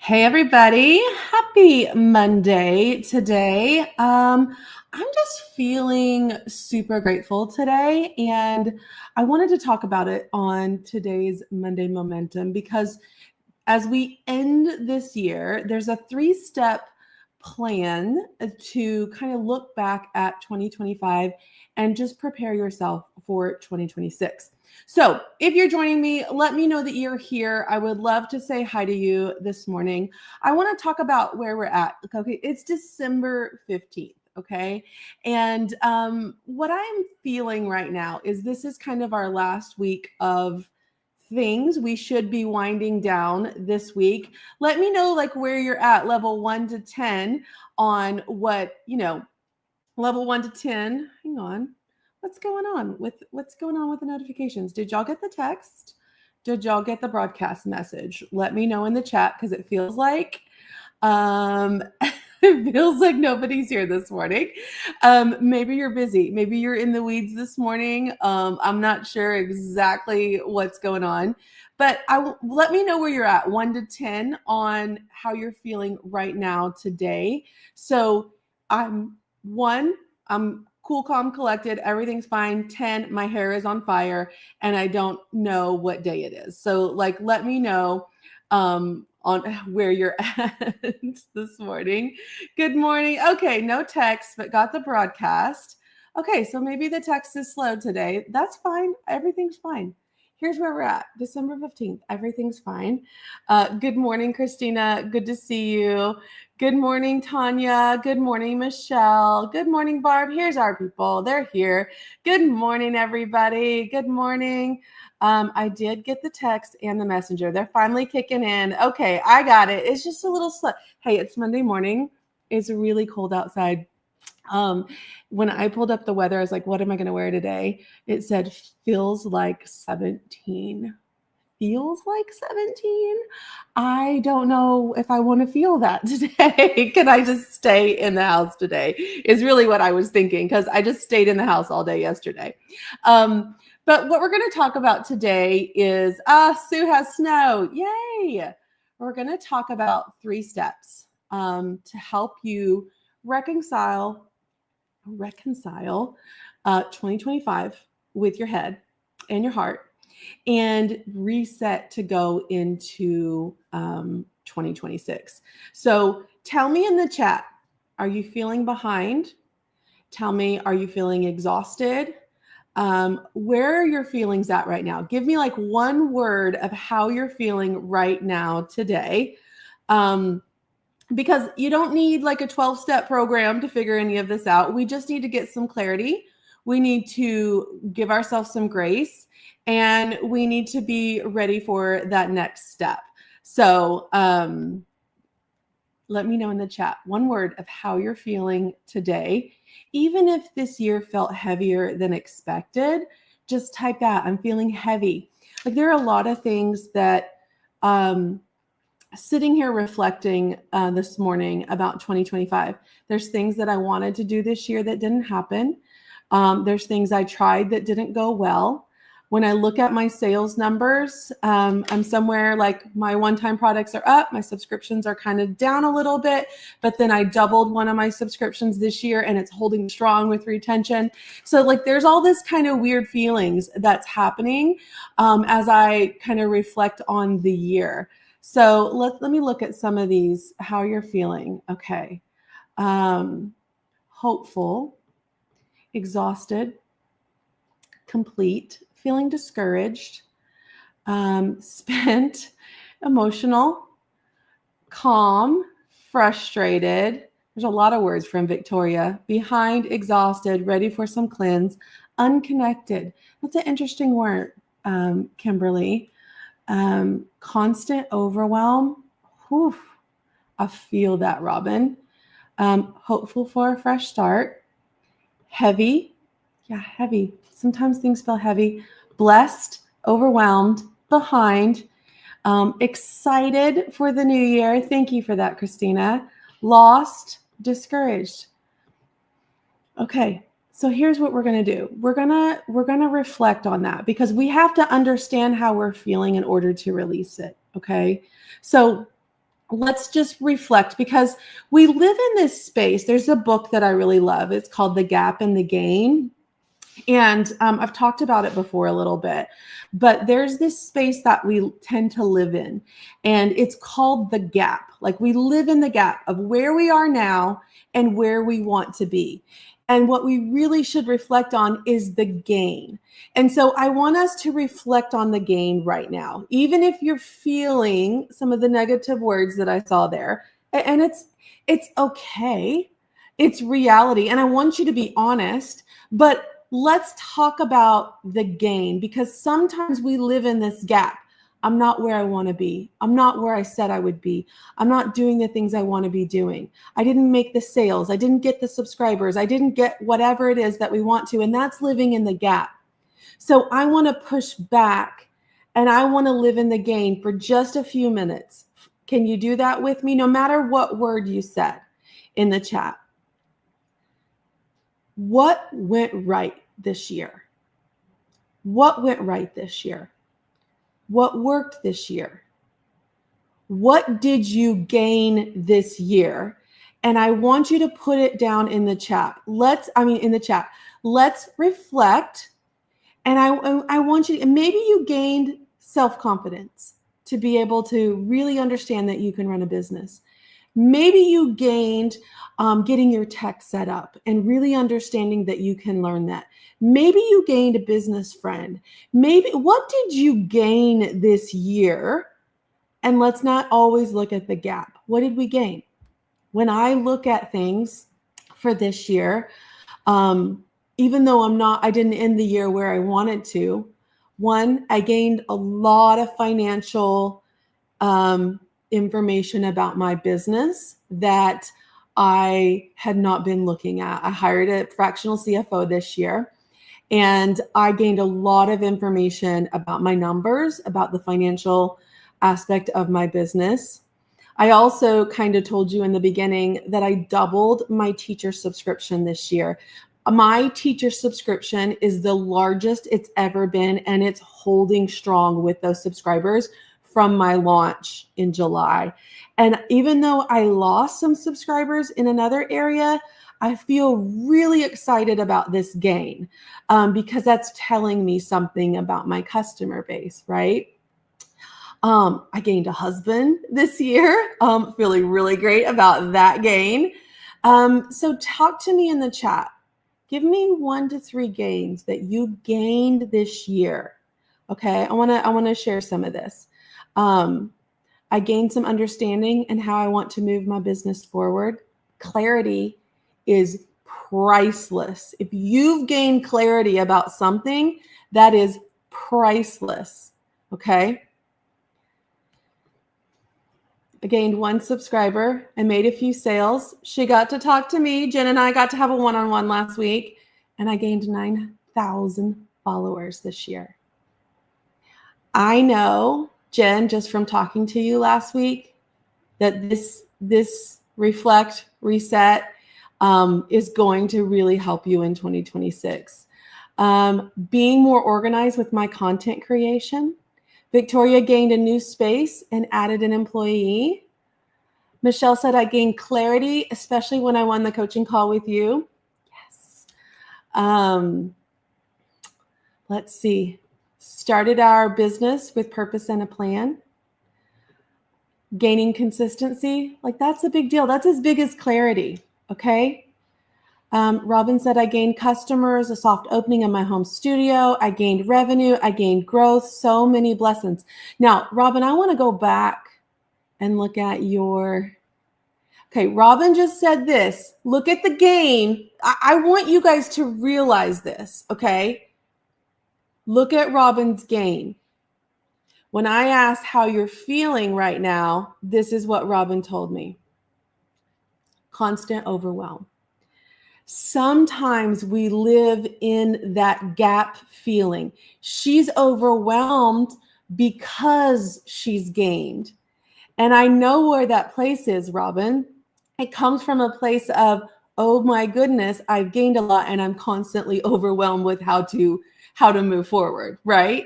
Hey everybody, happy Monday today. I'm just feeling super grateful today, and I wanted to talk about it on today's Monday Momentum because as we end this year, there's a 3-step plan to kind of look back at 2025 and just prepare yourself for 2026. So, if you're joining me, let me know that you're here. I would love to say hi to you this morning. I want to talk about where we're at. Okay, it's December 15th. Okay. And what I'm feeling right now is this is kind of our last week of things we should be winding down this week. Let me know like where you're at level 1 to 10 on what, level 1 to 10. Hang on. What's going on with the notifications? Did y'all get the text? Did y'all get the broadcast message? Let me know in the chat because it feels like um it feels like nobody's here this morning. Maybe you're busy. Maybe you're in the weeds this morning. I'm not sure exactly what's going on, but let me know where you're at, 1 to 10, on how you're feeling right now today. So I'm 1, I'm cool, calm, collected. Everything's fine. 10, my hair is on fire, and I don't know what day it is. So let me know on where you're at this morning. Good morning. Okay, no text, but got the broadcast. Okay, so maybe the text is slow today. That's fine. Everything's fine. Here's where we're at. December 15th. Everything's fine. Good morning, Christina. Good to see you. Good morning, Tanya. Good morning, Michelle. Good morning, Barb. Here's our people. They're here. Good morning, everybody. Good morning. I did get the text and the messenger. They're finally kicking in. Okay, I got it. It's just a little slow. Hey, it's Monday morning. It's really cold outside. When I pulled up the weather, I was like, what am I going to wear today? It said, feels like 17. Feels like 17. I don't know if I want to feel that today. Can I just stay in the house today? Is really what I was thinking, because I just stayed in the house all day yesterday. But what we're going to talk about today is Sue has snow. Yay! We're going to talk about 3 steps to help you reconcile 2025 with your head and your heart, and reset to go into 2026. So tell me in the chat, are you feeling behind? Tell me, are you feeling exhausted? Where are your feelings at right now? Give me like one word of how you're feeling right now today. Because you don't need like a 12-step program to figure any of this out. We just need to get some clarity. We need to give ourselves some grace, and we need to be ready for that next step. So let me know in the chat one word of how you're feeling today. Even if this year felt heavier than expected, just type that. I'm feeling heavy. Like there are a lot of things that sitting here reflecting this morning about 2025, there's things that I wanted to do this year that didn't happen. There's things I tried that didn't go well. When I look at my sales numbers, I'm somewhere like my one-time products are up, my subscriptions are kind of down a little bit, but then I doubled one of my subscriptions this year and it's holding strong with retention. So like there's all this kind of weird feelings that's happening as I kind of reflect on the year. So let me look at some of these, how you're feeling. Okay. Hopeful, exhausted, complete, feeling discouraged, spent, emotional, calm, frustrated. There's a lot of words from Victoria. Behind, exhausted, ready for some cleanse, unconnected. That's an interesting word, Kimberly. Constant overwhelm. Whew, I feel that, Robin. Hopeful for a fresh start. Heavy. Yeah, heavy. Sometimes things feel heavy. Blessed, overwhelmed, behind. Excited for the new year. Thank you for that, Christina. Lost, discouraged. Okay. So here's what we're going to do. We're going to reflect on that because we have to understand how we're feeling in order to release it. Okay. So let's just reflect, because we live in this space. There's a book that I really love. It's called The Gap and the Gain. And I've talked about it before a little bit, but there's this space that we tend to live in, and it's called the gap. Like, we live in the gap of where we are now and where we want to be. And what we really should reflect on is the gain. And so I want us to reflect on the gain right now, even if you're feeling some of the negative words that I saw there. And it's okay. It's reality. And I want you to be honest, but let's talk about the gain, because sometimes we live in this gap. I'm not where I want to be. I'm not where I said I would be. I'm not doing the things I want to be doing. I didn't make the sales. I didn't get the subscribers. I didn't get whatever it is that we want to. And that's living in the gap. So I want to push back, and I want to live in the gain for just a few minutes. Can you do that with me? No matter what word you said in the chat. What went right this year? What went right this year? What worked this year? What did you gain this year? And I want you to put it down in the chat. In the chat. Let's reflect. And I want you, maybe you gained self-confidence to be able to really understand that you can run a business. Maybe you gained getting your tech set up and really understanding that you can learn that. Maybe you gained a business friend. Maybe, what did you gain this year? And let's not always look at the gap. What did we gain? When I look at things for this year, even though I didn't end the year where I wanted to. One, I gained a lot of financial information about my business that I had not been looking at. I hired a fractional CFO this year, and I gained a lot of information about my numbers, about the financial aspect of my business. I also kind of told you in the beginning that I doubled my teacher subscription this year. My teacher subscription is the largest it's ever been, and it's holding strong with those subscribers from my launch in July. And even though I lost some subscribers in another area, I feel really excited about this gain because that's telling me something about my customer base, right? I gained a husband this year. Feeling really great about that gain. So talk to me in the chat. Give me 1 to 3 gains that you gained this year. Okay, I want to share some of this. I gained some understanding in how I want to move my business forward. Clarity is priceless. If you've gained clarity about something, that is priceless. Okay. I gained 1 subscriber. I made a few sales. She got to talk to me. Jen and I got to have a one-on-one last week, and I gained 9,000 followers this year. I know, Jen, just from talking to you last week, that this reflect, reset is going to really help you in 2026. Being more organized with my content creation. Victoria gained a new space and added an employee. Michelle said, I gained clarity, especially when I won the coaching call with you. Yes. Let's see. Started our business with purpose and a plan. Gaining consistency. Like, that's a big deal. That's as big as clarity. Okay. Robin said, I gained customers, a soft opening in my home studio. I gained revenue. I gained growth. So many blessings. Now, Robin, I want to go back and look at your, okay, Robin just said this. Look at the gain. I want you guys to realize this, okay? Look at Robin's gain. When I asked how you're feeling right now, this is what Robin told me. Constant overwhelm. Sometimes we live in that gap feeling. She's overwhelmed because she's gained. And I know where that place is, Robin. It comes from a place of, oh my goodness, I've gained a lot and I'm constantly overwhelmed with how to move forward, right?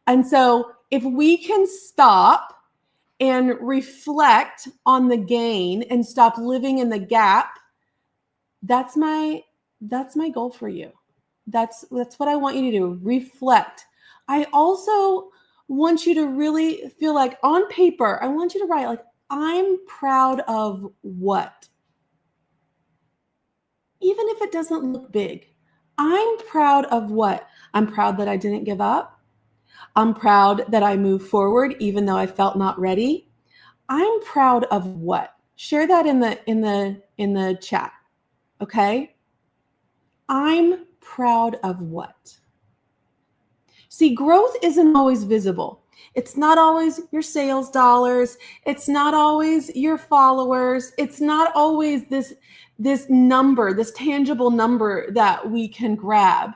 And so if we can stop and reflect on the gain and stop living in the gap, that's my goal for you. That's what I want you to do. Reflect. I also want you to really feel like on paper, I want you to write like, I'm proud of what? Even if it doesn't look big. I'm proud of what? I'm proud that I didn't give up. I'm proud that I moved forward even though I felt not ready. I'm proud of what? Share that in the chat. Okay? I'm proud of what? See, growth isn't always visible. It's not always your sales dollars. It's not always your followers. It's not always this number, this tangible number that we can grab.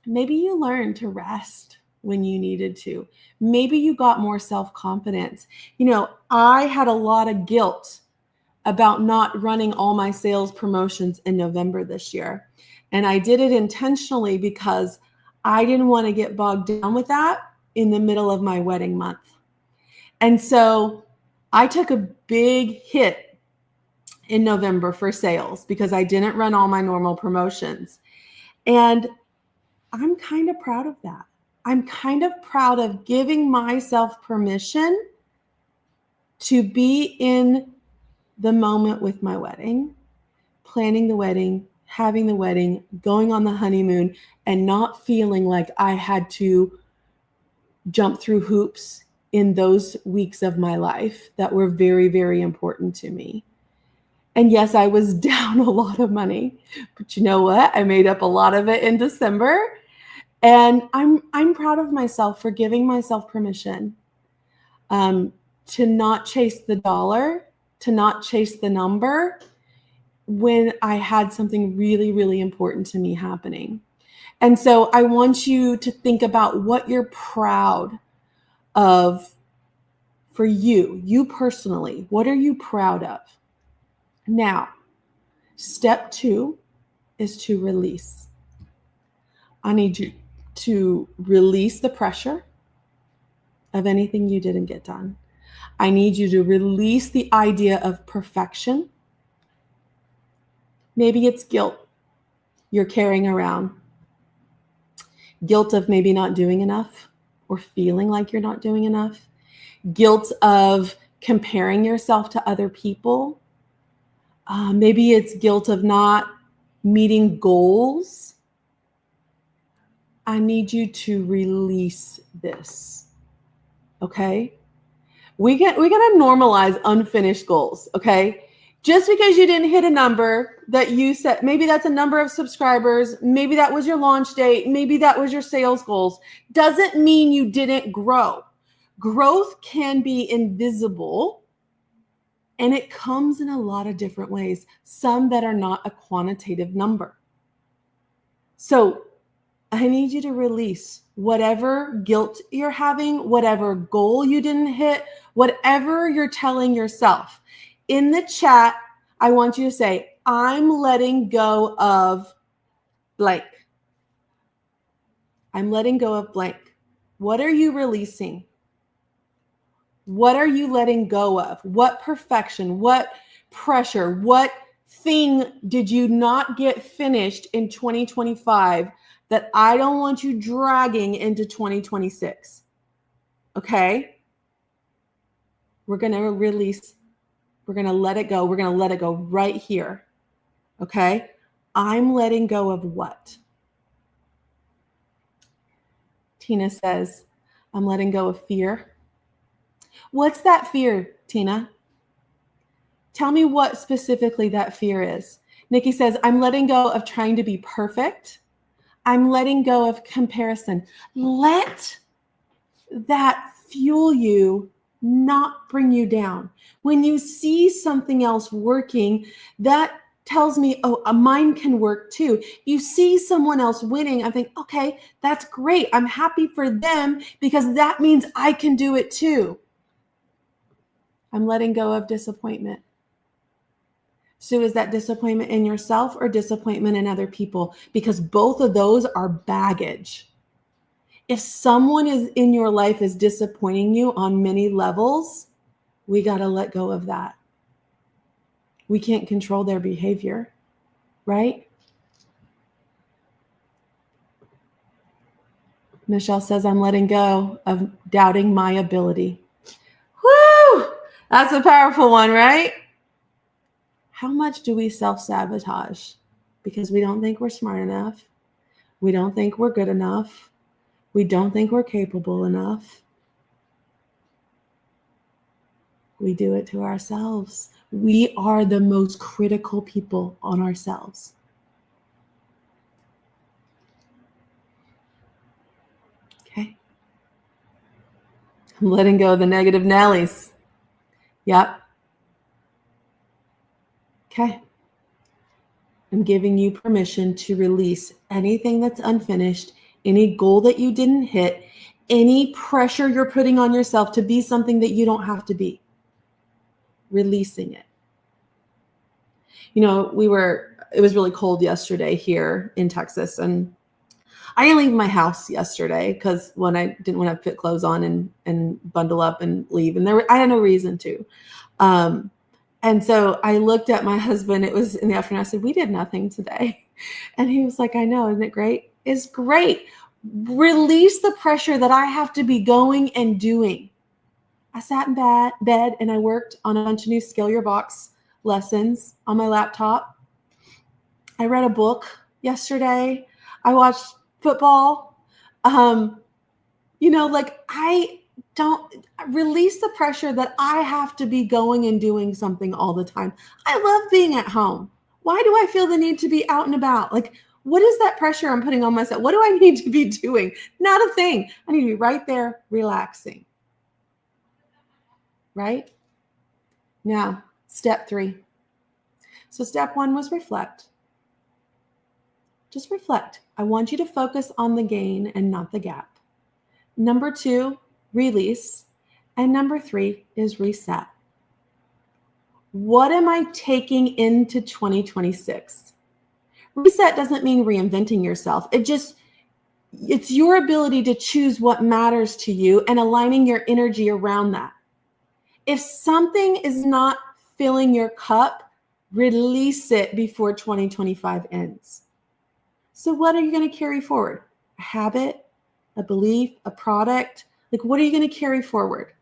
Maybe you learned to rest when you needed to. Maybe you got more self-confidence. You know, I had a lot of guilt about not running all my sales promotions in November this year. And I did it intentionally because I didn't want to get bogged down with that in the middle of my wedding month. And so I took a big hit in November for sales because I didn't run all my normal promotions. And I'm kind of proud of that. I'm kind of proud of giving myself permission to be in the moment with my wedding, planning the wedding, having the wedding, going on the honeymoon, and not feeling like I had to jump through hoops in those weeks of my life that were very, very important to me. And yes, I was down a lot of money, but you know what? I made up a lot of it in December. And I'm proud of myself for giving myself permission to not chase the dollar, to not chase the number when I had something really, really important to me happening. And so I want you to think about what you're proud of for you personally. What are you proud of? Now, step 2 is to release. I need you to release the pressure of anything you didn't get done. I need you to release the idea of perfection. Maybe it's guilt you're carrying around. Guilt of maybe not doing enough or feeling like you're not doing enough. Guilt of comparing yourself to other people. Maybe it's guilt of not meeting goals. I need you to release this. Okay? We got to normalize unfinished goals, okay? Just because you didn't hit a number that you set, maybe that's a number of subscribers, maybe that was your launch date, maybe that was your sales goals, doesn't mean you didn't grow. Growth can be invisible, and it comes in a lot of different ways, some that are not a quantitative number. So I need you to release whatever guilt you're having, whatever goal you didn't hit, whatever you're telling yourself. In the chat, I want you to say, I'm letting go of blank. I'm letting go of blank. What are you releasing? What are you letting go of? What perfection? What pressure? What thing did you not get finished in 2025 that I don't want you dragging into 2026? Okay? We're going to release. We're going to let it go. We're going to let it go right here. Okay? I'm letting go of what? Tina says, I'm letting go of fear. What's that fear, Tina? Tell me what specifically that fear is. Nikki says, I'm letting go of trying to be perfect. I'm letting go of comparison. Let that fuel you, not bring you down. When you see something else working, that tells me, oh, mine can work too. You see someone else winning, I think, okay, that's great. I'm happy for them because that means I can do it too. I'm letting go of disappointment. So is that disappointment in yourself or disappointment in other people? Because both of those are baggage. If someone is in your life is disappointing you on many levels, we got to let go of that. We can't control their behavior, right? Michelle says, I'm letting go of doubting my ability. Woo! That's a powerful one, right? How much do we self-sabotage? Because we don't think we're smart enough. We don't think we're good enough. We don't think we're capable enough. We do it to ourselves. We are the most critical people on ourselves. Okay. I'm letting go of the negative Nellies. Yep. Okay. I'm giving you permission to release anything that's unfinished, any goal that you didn't hit, any pressure you're putting on yourself to be something that you don't have to be. Releasing it. You know, it was really cold yesterday here in Texas, and I didn't leave my house yesterday because when I didn't want to put clothes on and bundle up and leave, and I had no reason to. And so I looked at my husband. It was in the afternoon. I said, "We did nothing today," and he was like, "I know, isn't it great? It's great. Release the pressure that I have to be going and doing." I sat in bed and I worked on a bunch of new Scale Your Box lessons on my laptop. I read a book yesterday. I watched football. I don't release the pressure that I have to be going and doing something all the time. I love being at home. Why do I feel the need to be out and about? Like, what is that pressure I'm putting on myself? What do I need to be doing? Not a thing. I need to be right there relaxing. Right? Now, step 3. So step 1 was reflect. Just reflect. I want you to focus on the gain and not the gap. Number 2, release. And number 3 is reset. What am I taking into 2026? Reset doesn't mean reinventing yourself. It's your ability to choose what matters to you and aligning your energy around that. If something is not filling your cup, release it before 2025 ends. So what are you going to carry forward? A habit, a belief, a product? Like, what are you going to carry forward?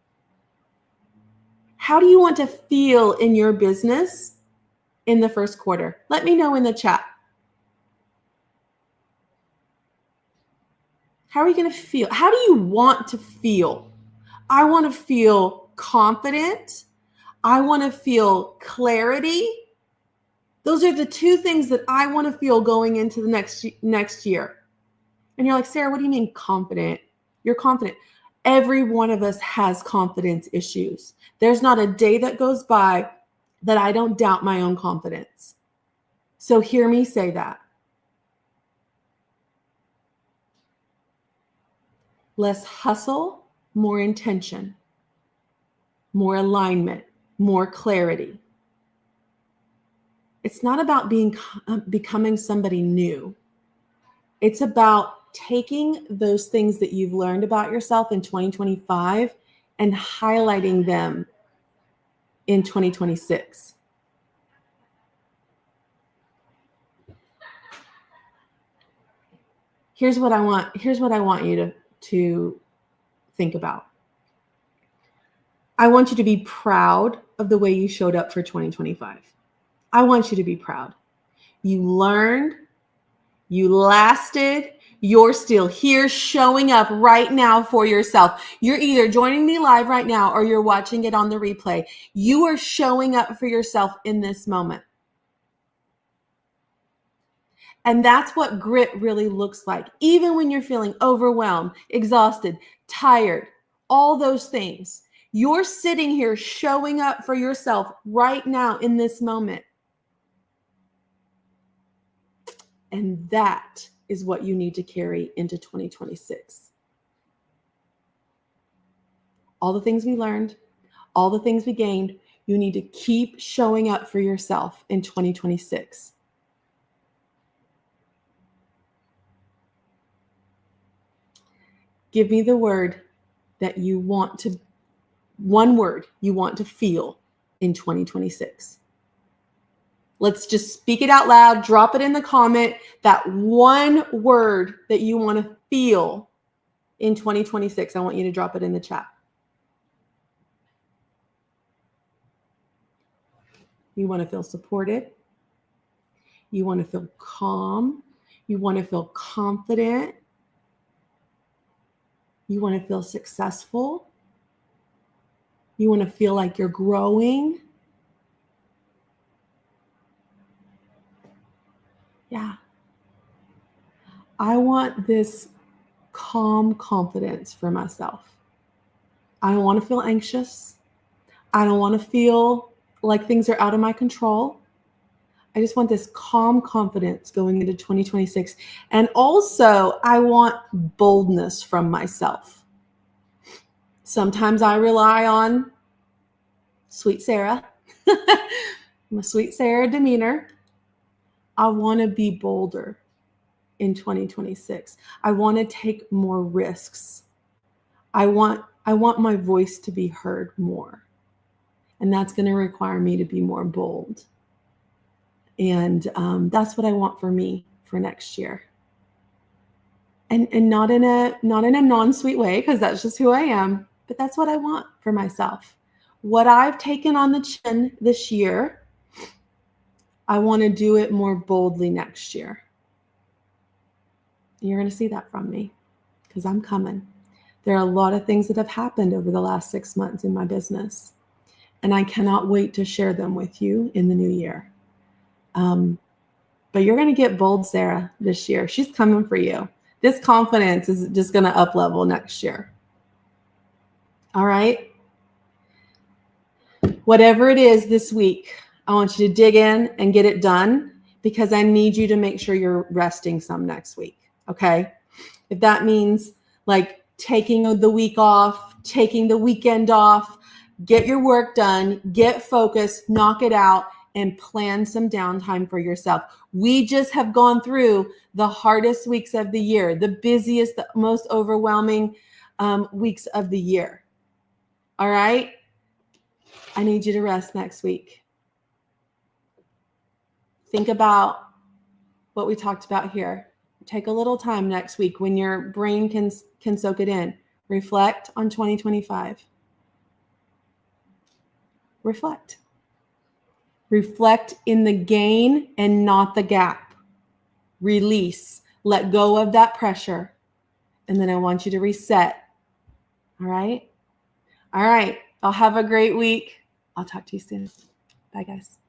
How do you want to feel in your business in the first quarter? Let me know in the chat. How are you going to feel? How do you want to feel? I want to feel confident. I want to feel clarity. Those are the 2 things that I want to feel going into the next year. And you're like, Sarah, what do you mean confident? You're confident. Every one of us has confidence issues. There's not a day that goes by that I don't doubt my own confidence. So hear me say that. Less hustle, more intention, more alignment, more clarity. It's not about becoming somebody new. It's about taking those things that you've learned about yourself in 2025 and highlighting them in 2026. Here's what I want you to think about. I want you to be proud of the way you showed up for 2025. I want you to be proud. You learned, you lasted, you're still here showing up right now for yourself. You're either joining me live right now or you're watching it on the replay. You are showing up for yourself in this moment. And that's what grit really looks like. Even when you're feeling overwhelmed, exhausted, tired, all those things, you're sitting here showing up for yourself right now in this moment. And that is what you need to carry into 2026. All the things we learned, all the things we gained, you need to keep showing up for yourself in 2026. Give me the word that you want to, one word you want to feel in 2026. Let's just speak it out loud. Drop it in the comment. That one word that you want to feel in 2026. I want you to drop it in the chat. You want to feel supported. You want to feel calm. You want to feel confident. You want to feel successful. You want to feel like you're growing. Yeah. I want this calm confidence for myself. I don't want to feel anxious. I don't want to feel like things are out of my control. I just want this calm confidence going into 2026. And also, I want boldness from myself. Sometimes I rely on sweet Sarah, my sweet Sarah demeanor. I want to be bolder in 2026. I want to take more risks. I want my voice to be heard more. And that's going to require me to be more bold. And that's what I want for me for next year. And not in a non-sweet way, because that's just who I am, but that's what I want for myself. What I've taken on the chin this year, I want to do it more boldly next year. You're going to see that from me, because I'm coming. There are a lot of things that have happened over the last 6 months in my business, and I cannot wait to share them with you in the new year. But you're going to get bold Sarah this year. She's coming for you. This confidence is just going to up level next year. All right. Whatever it is this week, I want you to dig in and get it done, because I need you to make sure you're resting some next week. Okay. If that means like taking the week off, taking the weekend off, get your work done, get focused, knock it out, and plan some downtime for yourself. We just have gone through the hardest weeks of the year, the busiest, the most overwhelming weeks of the year. All right? I need you to rest next week. Think about what we talked about here. Take a little time next week when your brain can soak it in. Reflect on 2025. Reflect. Reflect in the gain and not the gap. Release. Let go of that pressure. And then I want you to reset. All right? All right. I'll have a great week. I'll talk to you soon. Bye, guys.